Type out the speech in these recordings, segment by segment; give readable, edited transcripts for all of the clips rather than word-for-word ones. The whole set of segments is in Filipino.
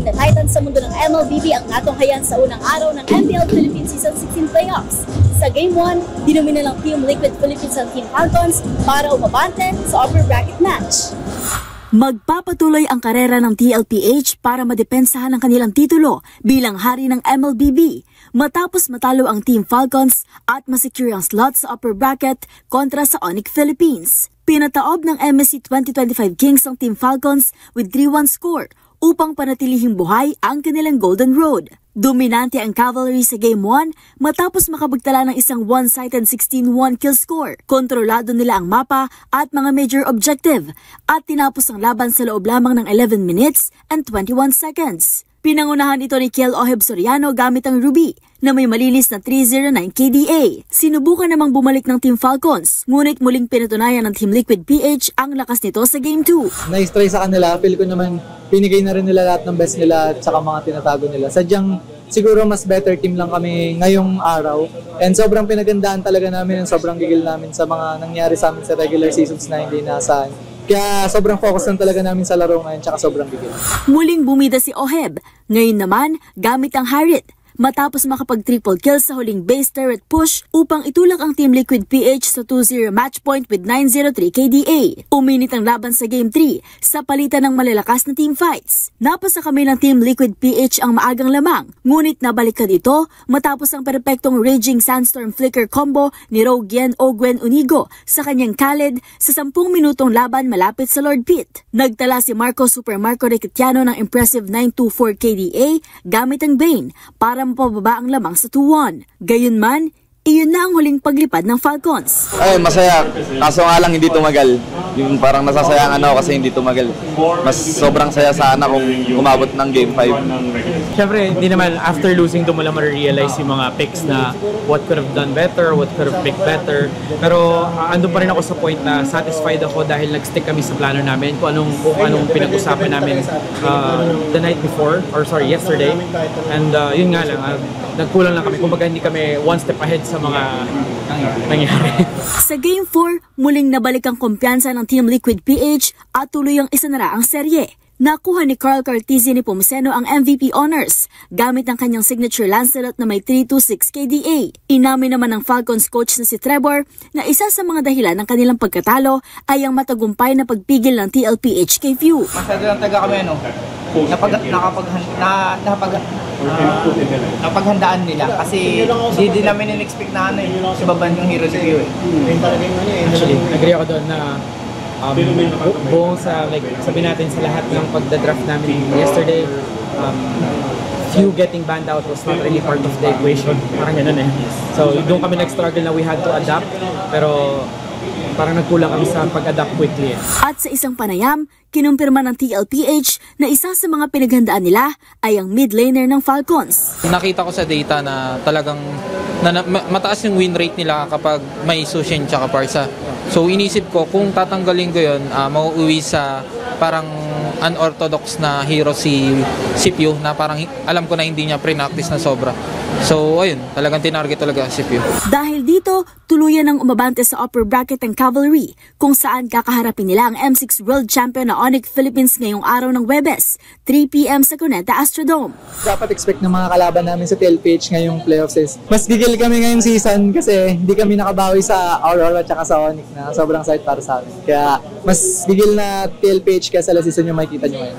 pinakamatinding na titan sa mundo ng MLBB ang natunghayan sa unang araw ng MPL Philippines Season 16 Playoffs. Sa Game 1, dinumina ng Team Liquid Philippines ang Team Falcons para umabante sa upper bracket match. Magpapatuloy ang karera ng TLPH para madepensahan ang kanilang titulo bilang hari ng MLBB matapos matalo ang Team Falcons at masecure ang slot sa upper bracket kontra sa Onyx Philippines. Pinataob ng MSC 2025 Kings ang Team Falcons with 3-1 score upang panatilihing buhay ang kanilang Golden Road. Dominante ang Cavalry sa Game 1 matapos makapagtala ng isang one-sided 16-1 kill score. Kontrolado nila ang mapa at mga major objective at tinapos ang laban sa loob lamang ng 11 minutes and 21 seconds. Pinangunahan ito ni Kiel Oheb Soriano gamit ang Ruby na may malinis na 309 KDA. Sinubukan namang bumalik ng Team Falcons, ngunit muling pinatunayan ng Team Liquid PH ang lakas nito sa Game 2. Nice try sa kanila. Feel ko naman pinigay na rin nila lahat ng best nila at saka mga tinatago nila. Sadyang siguro mas better team lang kami ngayong araw. And sobrang pinagandaan talaga namin and sobrang gigil namin sa mga nangyari sa amin sa regular seasons na hindi naasahan. Kaya sobrang focus lang talaga namin sa laro ngayon tsaka sobrang gigil. Muling bumida si Oheb. Ngayon naman, gamit ang Harit. Matapos makapag-triple kill sa huling base turret push upang itulak ang Team Liquid PH sa 2-0 match point with 903 KDA. Uminit ang laban sa Game 3 sa palitan ng malalakas na team fights. Napasa kami ng Team Liquid PH ang maagang lamang, ngunit nabalikan ito matapos ang perpektong Raging Sandstorm Flicker combo ni Rogue Ogwen Unigo sa kanyang Khaled sa 10 minutong laban malapit sa Lord Pit. Nagtala si Marco Super Marco Recatiano ng impressive 924 KDA gamit ang Bane para mapababa ang lamang sa 2-1. Gayunman, iyon na ang huling paglipad ng Falcons. Ay, masaya. Kaso nga lang hindi tumagal. Yung parang nasasayangan ako kasi hindi tumagal. Mas sobrang saya sana kung umabot ng Game 5. Siyempre, hindi naman after losing doon mo lang ma-realize yung mga picks na what could have done better, what could have picked better. Pero andun pa rin ako sa point na satisfied ako dahil nag-stick kami sa plano namin kung anong pinag-usapan namin the night before, or sorry, yesterday. And yun nga lang, nagkulang lang kami. Kumbaga hindi kami one step ahead sa mga nangyari. Sa Game 4, muling nabalik ang kumpiyansa ng Team Liquid PH at tuloy ang isanara ang serye. Nakuha ni Carl Cartesi ni Pomoceno ang MVP honors gamit ang kanyang signature Lancelot na may 326 KDA. Inamin naman ng Falcons coach na si Trevor na isa sa mga dahilan ng kanilang pagkatalo ay ang matagumpay na pagpigil ng TLPH kay Few. Masyado lang taga kami napaghandaan nila kasi hindi din namin in-expect na sibaban yung hero si Few. Actually, agree ako doon na buong sa, like, sabihin natin sa lahat ng pagdadraft namin yesterday, Few getting banned out was not really part of the equation. Parang ganun eh. So, doon kami nag-struggle na we had to adapt, pero parang nagkulang kami sa pag-adapt quickly. At sa isang panayam, kinumpirma ng TLPH na isa sa mga pinaghandaan nila ay ang mid laner ng Falcons. Nakita ko sa data na talagang mataas yung win rate nila kapag may Sushin tsaka Parsa. So inisip ko kung tatanggalin ko yun, mauuwi sa parang unorthodox na hero si Pew na parang alam ko na hindi niya pre-practice na sobra. So ayun, talagang tinarget talaga si Pew. Dahil dito, tuluyan ng umabante sa upper bracket ng Cavalry kung saan kakaharapin nila ang M6 World Champion na Onyx Philippines ngayong araw ng Huwebes, 3 PM sa Cuneta Astrodome. Dapat expect ng mga kalaban namin sa TLPH ngayong playoffs is mas gigil kami ngayong season kasi hindi kami nakabawi sa Aurora at sa Onyx na sobrang side para sa amin. Kaya mas gigil na TLPH kaya sa last season yung makikita nyo ngayon.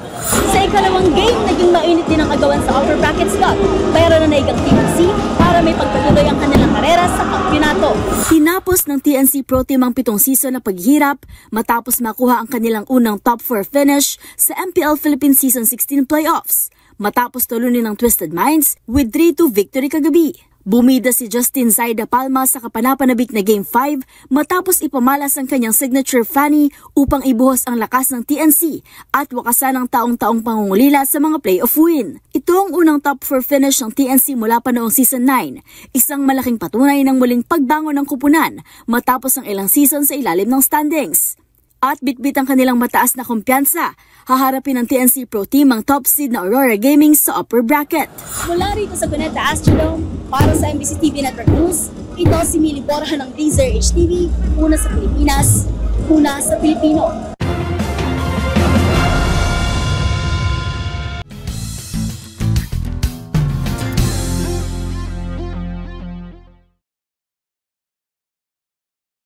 Sa ikalawang game, naging mainit din ang agawan sa upper bracket slot. Pero nanaig ang TNC para may pagpatuloy ang kanilang karera sa kampyonato. Tinapos ng TNC Pro Team ang 7 season na paghihirap matapos makuha ang kanilang unang top 4 finish sa MPL Philippines Season 16 Playoffs. Matapos tulunin ng Twisted Minds with 3-2 victory kagabi. Bumida si Justin Zaida Palma sa kapanapanabik na Game 5 matapos ipamalas ang kanyang signature Fanny upang ibuhos ang lakas ng TNC at wakasan ang taong-taong pangungulila sa mga playoff win. Ito ang unang top 4 finish ng TNC mula pa noong Season 9, isang malaking patunay ng muling pagbangon ng kupunan matapos ang ilang season sa ilalim ng standings. At bitbit ang kanilang mataas na kumpiyansa, haharapin ng TNC Pro Team ang top seed na Aurora Gaming sa upper bracket. Mula rito sa Cuneta Astrodome, para sa MBC TV Network News, ito si Mili Borja ng Deezer HTV, una sa Pilipinas, una sa Pilipino.